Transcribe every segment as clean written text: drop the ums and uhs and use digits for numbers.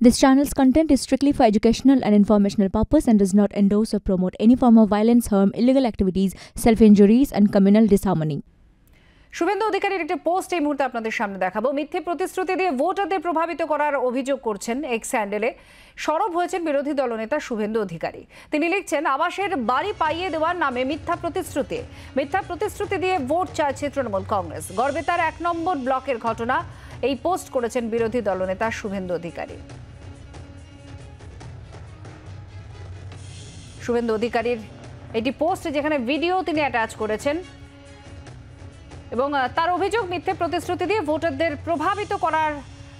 This channel's content is strictly for educational and informational purpose and does not endorse or promote any form of violence, harm, illegal activities, self-injuries and communal disharmony. Suvendu অধিকারীর একটা post এই মুহূর্তে আপনাদের সামনে দেখাবো। মিথ্যে প্রতিশ্রুতি দিয়ে ভোটারদের প্রভাবিত করার অভিযোগ করছেন এক্স হ্যান্ডেলে সরব হয়েছেন বিরোধী দলনেতা শুভেন্দু অধিকারী। তিনি লিখছেন, আবাসের বাড়ি পাইয়ে দেওয়ার নামে মিথ্যা প্রতিশ্রুতি দিয়ে ভোট চাইছে তৃণমূল কংগ্রেস। গড়বেতার 1 নম্বর ব্লকের ঘটনা এই পোস্ট করেছেন বিরোধী দলনেতা শুভেন্দু অধিকারী। শুভেন্দু অধিকারীর এটি পোস্ট, যেখানে ভিডিও তিনি অ্যাটাচ করেছেন এবং তার অভিযোগ মিথ্যে প্রতিশ্রুতি দিয়ে ভোটারদের প্রভাবিত করার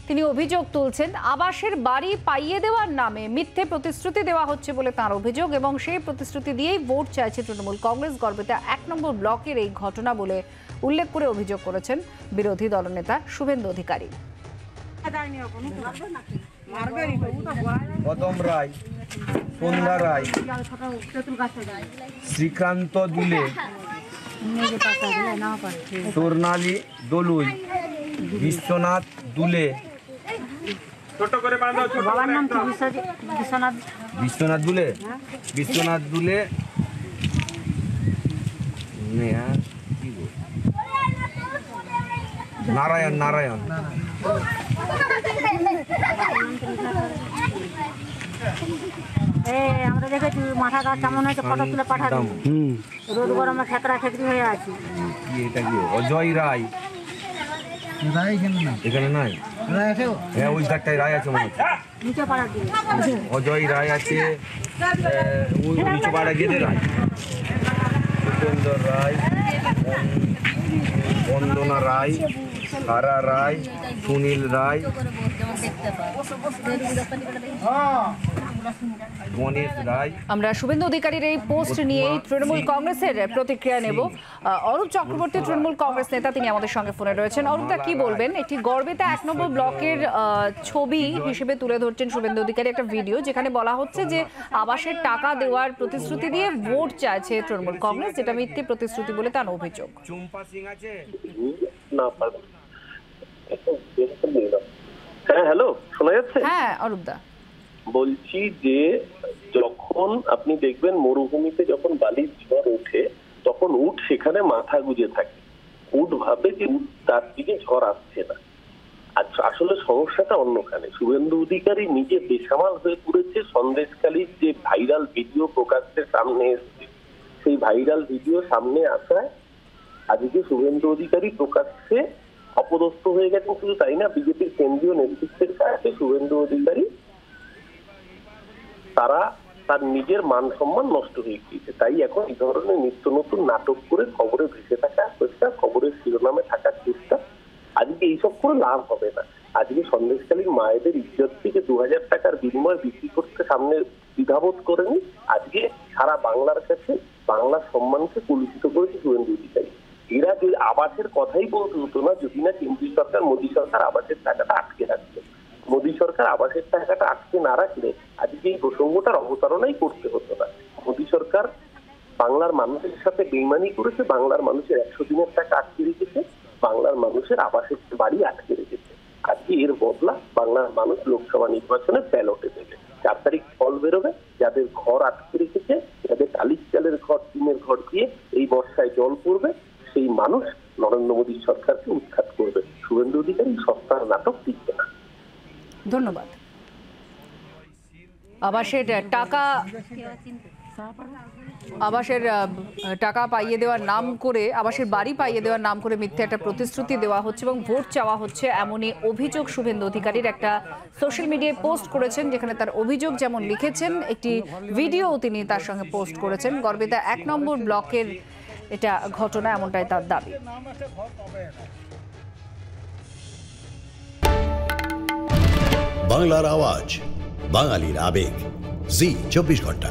তিনি অভিযোগ তুলছেন। আবাসের বাড়ি পাইয়ে দেওয়ার নামে মিথ্যে প্রতিশ্রুতি দেওয়া হচ্ছে বলে তার অভিযোগ এবং সেই প্রতিশ্রুতি দিয়েই ভোট চাইছে তৃণমূল কংগ্রেস। গড়বেতা 1 নম্বর ব্লকের এই ঘটনা বলে উল্লেখ করে অভিযোগ করেছেন বিরোধী দলনেতা শুভেন্দু অধিকারী। কদম রায়, সন্ধ্যা রায়, শ্রীকান্ত দুলে, স্বর্ণালী দলুই, বিশ্বনাথ দুলে, বিশ্বনাথ দুলে, নারায়ণ আমরা দেখেছি মাথা গাছ কেমন হয়েছে, ফটো তুলে পাঠাতাম। রোদ গরমে খেতরা খেতরি হয়ে আছি। এটা কি অজয় রায়? এখানে নাই, হ্যাঁ ওই ধারটায় রায় আছে মনে হচ্ছে। নিচে পাড়া দিয়ে অজয় রায় আছে, নিচে পাড়া গেদে রায়, উপেন্দ্র রায়, বন্দনা রায়, সারা রায়, সুনীল রায়, আমরা শুভেন্দু অধিকারীর এই পোস্ট নিয়ে তৃণমূল কংগ্রেসের প্রতিক্রিয়া নেব। অরূপ চক্রবর্তী তৃণমূল কংগ্রেস নেতা, তিনি আমাদের সঙ্গে ফোনে রয়েছেন। অরূপদা, কি বলবেন? একটি গড়বেতা 1 নম্বর ব্লকের ছবি হিসেবে তুলে ধরছেন শুভেন্দু অধিকারী একটা ভিডিও, যেখানে বলা হচ্ছে যে আবাসের টাকা দেওয়ার প্রতিশ্রুতি দিয়ে ভোট চাইছে তৃণমূল কংগ্রেস, যেটা মিথ্যে প্রতিশ্রুতি বলে তার অভিযোগ। হ্যাঁ, হ্যালো, শোনা যাচ্ছে? হ্যাঁ অরূপদা, বলছি যে যখন আপনি দেখবেন মরুভূমিতে যখন বালির ঝড় ওঠে, তখন উট সেখানে মাথা গুজে থাকে। উট ভাবে যে তার দিকে ঝড় আসছে না। আচ্ছা, আসলে সমস্যাটা অন্যখানে। শুভেন্দু অধিকারী নিজে বেসামাল হয়ে পড়েছে। সন্দেশখালীর যে ভাইরাল ভিডিও প্রকাশ্যের সামনে এসেছে, সেই ভাইরাল ভিডিও সামনে আসায় আজকে শুভেন্দু অধিকারী প্রকাশ্যে অপদস্থ হয়ে গেছেন। শুধু তাই না, বিজেপির কেন্দ্রীয় নেতৃত্বের কাছে শুভেন্দু অধিকারী তার নিজের মান সম্মান নষ্ট হয়ে গিয়েছে। তাই এখন এই ধরনের নিত্য নতুন নাটক করে খবরে ভেসে থাকা চেষ্টা, খবরের শিরোনামে থাকার চেষ্টা, আজকে এইসব করে লাভ হবে না। আজকে সন্দেশকালীর মায়েদের ইজ্জত থেকে 2000 টাকার বিনিময়ে বিক্রি করতে সামনে দ্বিধাবোধ করেনি। আজকে সারা বাংলার কাছে বাংলার সম্মানকে কলুষিত করেছে শুভেন্দু অধিকারী। এরা যে আবাসের কথাই বলতে হতো না যদি না কেন্দ্রীয় সরকার, মোদী সরকার আবাসের টাকাটা আটকে রাখছে। মোদী সরকার আবাসের টাকাটা আটকে না রাখলে আজকে এই প্রসঙ্গটার অবতারণাই করতে হতো না। মোদী সরকার বাংলার মানুষের সাথে বেইমানি করেছে, বাংলার মানুষের 100 দিনের টাকা আটকে রেখেছে, বাংলার মানুষের আবাসের বাড়ি আটকে রেখেছে। আজকে এর বদলা বাংলার মানুষ লোকসভা নির্বাচনে ব্যালটে দেবে। 4 তারিখ ফল বেরোবে। যাদের ঘর আটকে রেখেছে, যাদের টালির চালের ঘর, টিনের ঘর দিয়ে এই বর্ষায় জল পড়বে, সেই মানুষ নরেন্দ্র মোদী সরকারকে উৎখাত করবে। শুভেন্দু অধিকারী সস্তার নাটক টিকবে না। ধন্যবাদ। আবাসের টাকা পাইয়ে দেওয়ার নাম করে, আবাসের বাড়ি পাইয়ে দেওয়ার নাম করে মিথ্যে একটা প্রতিশ্রুতি দেওয়া হচ্ছে এবং ভোট চাওয়া হচ্ছে, এমনই অভিযোগ শুভেন্দু অধিকারীর। একটা সোশ্যাল মিডিয়ায় পোস্ট করেছেন, যেখানে তার অভিযোগ যেমন লিখেছেন, একটি ভিডিও তিনি তার সঙ্গে পোস্ট করেছেন। গড়বেতা 1 নম্বর ব্লকের এটা ঘটনা, এমনটাই তার দাবি। বাংলার আওয়াজ, বাঙালির আবেগ, জি 24 ঘন্টা।